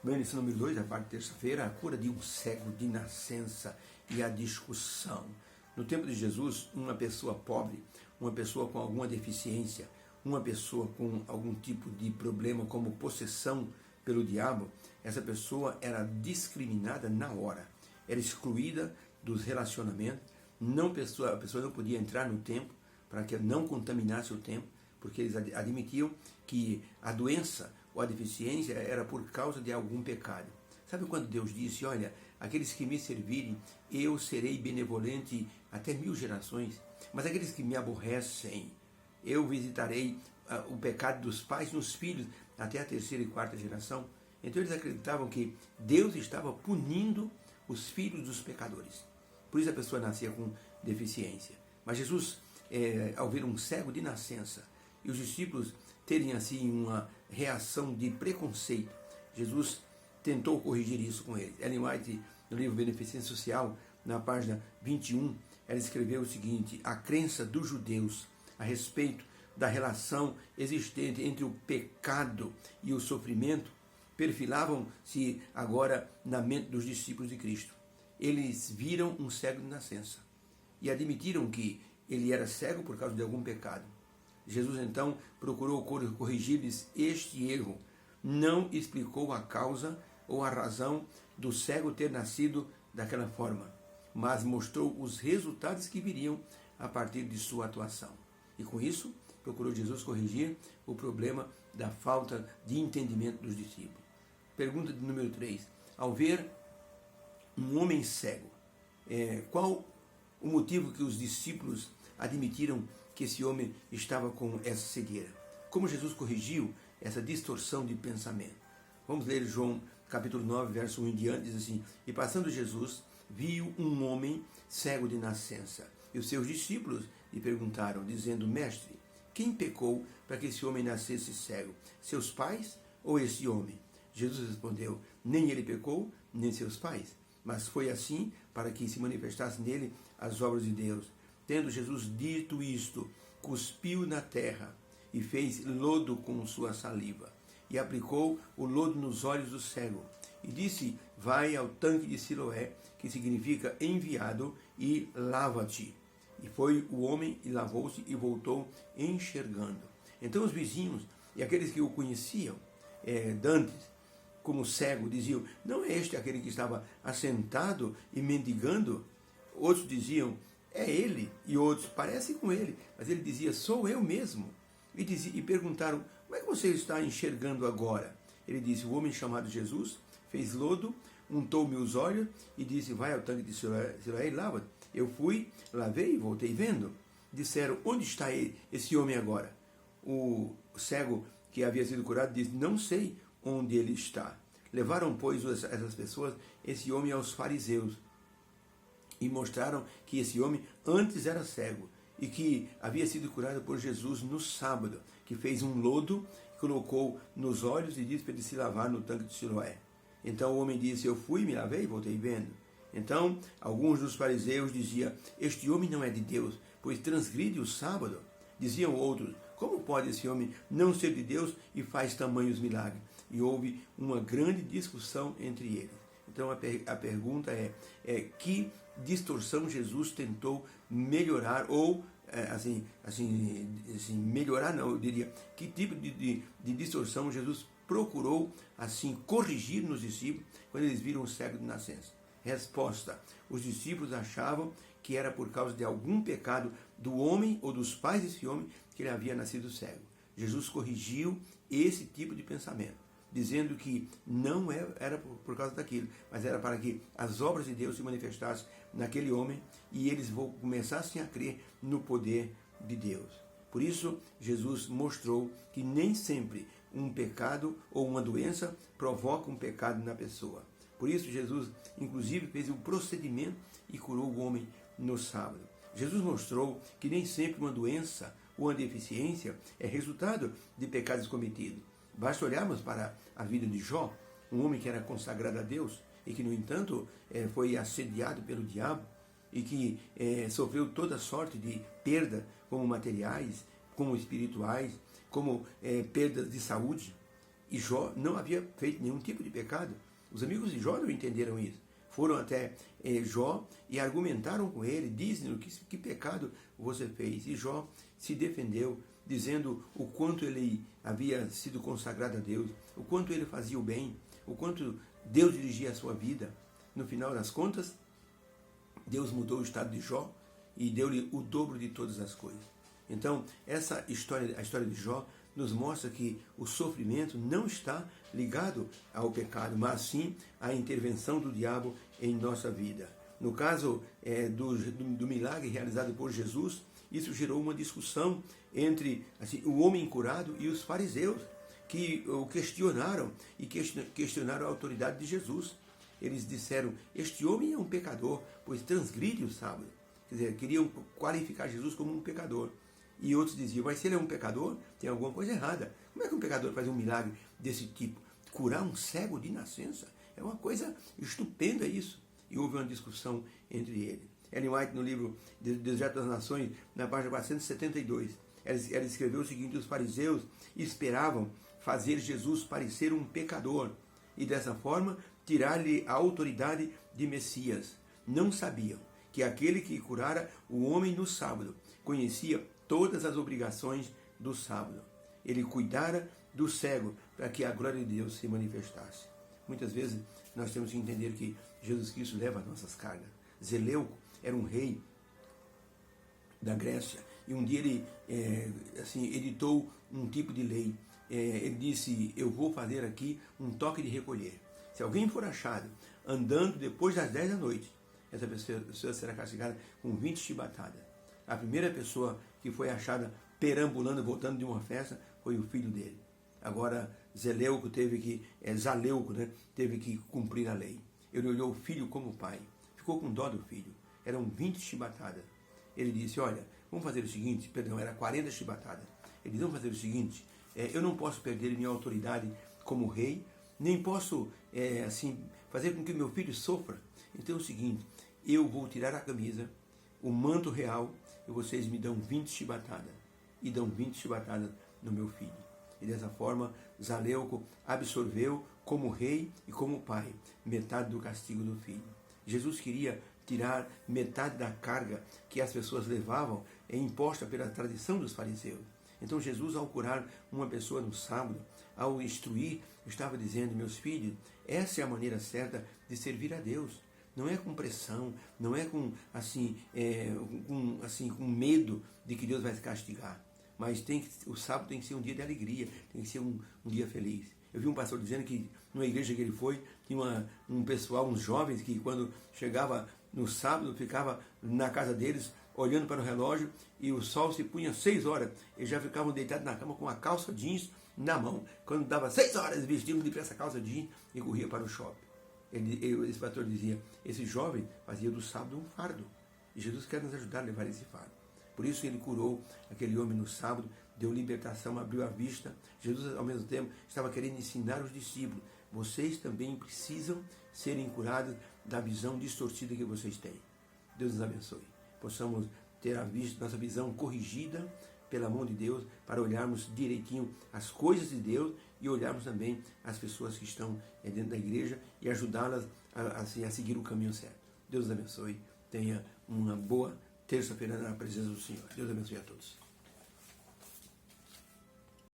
Bem, lição número 2, a parte de terça-feira, a cura de um cego de nascença e a discussão. No tempo de Jesus, uma pessoa pobre, uma pessoa com alguma deficiência, uma pessoa com algum tipo de problema como possessão pelo diabo, essa pessoa era discriminada na hora, era excluída dos relacionamentos, a pessoa não podia entrar no templo para que não contaminasse o templo, porque eles admitiam que a doença ou a deficiência era por causa de algum pecado. Sabe quando Deus disse, olha, aqueles que me servirem, eu serei benevolente até 1000 gerações, mas aqueles que me aborrecem, eu visitarei o pecado dos pais nos filhos até a 3ª e 4ª geração. Então eles acreditavam que Deus estava punindo os filhos dos pecadores. Por isso a pessoa nascia com deficiência. Mas Jesus, ao ver um cego de nascença, e os discípulos terem assim uma reação de preconceito, Jesus tentou corrigir isso com eles. Ellen White, no livro Beneficência Social, na página 21, ela escreveu o seguinte: a crença dos judeus a respeito da relação existente entre o pecado e o sofrimento perfilavam-se agora na mente dos discípulos de Cristo. Eles viram um cego de nascença e admitiram que ele era cego por causa de algum pecado. Jesus então procurou corrigir-lhes este erro. Não explicou a causa ou a razão do cego ter nascido daquela forma, mas mostrou os resultados que viriam a partir de sua atuação. E com isso, procurou Jesus corrigir o problema da falta de entendimento dos discípulos. Pergunta de número 3. Ao ver um homem cego, qual o motivo que os discípulos admitiram que esse homem estava com essa cegueira? Como Jesus corrigiu essa distorção de pensamento? Vamos ler João capítulo 9, verso 1 em diante, diz assim: e passando Jesus, viu um homem cego de nascença. E os seus discípulos lhe perguntaram, dizendo: mestre, quem pecou para que esse homem nascesse cego? Seus pais ou esse homem? Jesus respondeu: nem ele pecou, nem seus pais, mas foi assim para que se manifestasse nele as obras de Deus. Tendo Jesus dito isto, cuspiu na terra e fez lodo com sua saliva, e aplicou o lodo nos olhos do cego, e disse: vai ao tanque de Siloé, que significa enviado, e lava-te. E foi o homem e lavou-se e voltou enxergando. Então os vizinhos e aqueles que o conheciam dantes como cego diziam: não é este aquele que estava assentado e mendigando? Outros diziam: é ele, e outros: parece com ele. Mas ele dizia: sou eu mesmo. E perguntaram: como é que você está enxergando agora? Ele disse: o homem chamado Jesus fez lodo, untou-me os olhos e disse: vai ao tanque de Siloé e lava-te. Eu fui, lavei e voltei vendo. Disseram: onde está esse homem agora? O cego que havia sido curado disse: não sei onde ele está. Levaram, pois, essas pessoas, esse homem aos fariseus, e mostraram que esse homem antes era cego e que havia sido curado por Jesus no sábado, que fez um lodo, colocou nos olhos e disse para ele se lavar no tanque de Siloé. Então o homem disse: eu fui, me lavei e voltei vendo. Então alguns dos fariseus diziam: este homem não é de Deus, pois transgride o sábado. Diziam outros: como pode esse homem não ser de Deus e faz tamanhos milagres? E houve uma grande discussão entre eles. Então a pergunta que distorção Jesus tentou melhorar, ou melhorar não, eu diria, que tipo de distorção Jesus procurou assim corrigir nos discípulos quando eles viram o cego de nascença? Resposta: os discípulos achavam que era por causa de algum pecado do homem ou dos pais desse homem que ele havia nascido cego. Jesus corrigiu esse tipo de pensamento, dizendo que não era por causa daquilo, mas era para que as obras de Deus se manifestassem naquele homem e eles começassem a crer no poder de Deus. Por isso, Jesus mostrou que nem sempre um pecado ou uma doença provoca um pecado na pessoa. Por isso, Jesus, inclusive, fez um procedimento e curou o homem no sábado. Jesus mostrou que nem sempre uma doença ou uma deficiência é resultado de pecados cometidos. Basta olharmos para a vida de Jó, um homem que era consagrado a Deus e que, no entanto, foi assediado pelo diabo e que sofreu toda sorte de perda, como materiais, como espirituais, como perdas de saúde. E Jó não havia feito nenhum tipo de pecado. Os amigos de Jó não entenderam isso. Foram até Jó e argumentaram com ele, dizendo que pecado você fez. E Jó se defendeu, dizendo o quanto ele havia sido consagrado a Deus, o quanto ele fazia o bem, o quanto Deus dirigia a sua vida. No final das contas, Deus mudou o estado de Jó e deu-lhe o dobro de todas as coisas. Então, essa história, a história de Jó, nos mostra que o sofrimento não está ligado ao pecado, mas sim à intervenção do diabo em nossa vida. No caso do milagre realizado por Jesus, isso gerou uma discussão entre o homem curado e os fariseus, que o questionaram e questionaram a autoridade de Jesus. Eles disseram, este homem é um pecador, pois transgride o sábado. Quer dizer, queriam qualificar Jesus como um pecador. E outros diziam, mas se ele é um pecador, tem alguma coisa errada. Como é que um pecador faz um milagre desse tipo? Curar um cego de nascença? É uma coisa estupenda isso. E houve uma discussão entre eles. Ellen White, no livro Deserto das Nações, na página 472, ela escreveu o seguinte, os fariseus esperavam fazer Jesus parecer um pecador e dessa forma tirar-lhe a autoridade de Messias. Não sabiam que aquele que curara o homem no sábado conhecia todas as obrigações do sábado. Ele cuidara do cego para que a glória de Deus se manifestasse. Muitas vezes nós temos que entender que Jesus Cristo leva as nossas cargas. Zeleuco era um rei da Grécia e um dia ele editou um tipo de lei. Ele disse, eu vou fazer aqui um toque de recolher. Se alguém for achado andando depois das 10 da noite, essa pessoa será castigada com 20 chibatadas. A primeira pessoa que foi achada perambulando, voltando de uma festa, foi o filho dele. Agora, Zaleuco teve que cumprir a lei. Ele olhou o filho como pai. Ficou com dó do filho. Eram 20 chibatadas. Ele disse, olha, vamos fazer o seguinte, era 40 chibatadas. Ele disse, vamos fazer o seguinte, eu não posso perder minha autoridade como rei, nem posso, fazer com que meu filho sofra. Então é o seguinte, eu vou tirar a camisa, o manto real, e vocês me dão 20 chibatadas. E dão 20 chibatadas no meu filho. E dessa forma, Zaleuco absorveu como rei e como pai metade do castigo do filho. Jesus queria tirar metade da carga que as pessoas levavam, imposta pela tradição dos fariseus. Então Jesus, ao curar uma pessoa no sábado, ao instruir, estava dizendo, meus filhos, essa é a maneira certa de servir a Deus. Não é com pressão, não é com medo de que Deus vai te castigar. Mas o sábado tem que ser um dia de alegria, tem que ser um dia feliz. Eu vi um pastor dizendo que numa igreja que ele foi, tinha um pessoal, uns jovens, que quando chegava no sábado, ficava na casa deles, olhando para o relógio, e o sol se punha 6 horas. Eles já ficavam deitados na cama com a calça jeans na mão. Quando dava 6 horas, vestiam depressa a calça jeans e corria para o shopping. Esse pastor dizia, esse jovem fazia do sábado um fardo. E Jesus quer nos ajudar a levar esse fardo. Por isso ele curou aquele homem no sábado, deu libertação, abriu a vista. Jesus, ao mesmo tempo, estava querendo ensinar os discípulos. Vocês também precisam serem curados da visão distorcida que vocês têm. Deus nos abençoe. Possamos ter nossa visão corrigida pela mão de Deus, para olharmos direitinho as coisas de Deus e olharmos também as pessoas que estão dentro da igreja e ajudá-las a seguir o caminho certo. Deus nos abençoe. Tenha uma boa terça-feira na presença do Senhor. Deus abençoe a todos.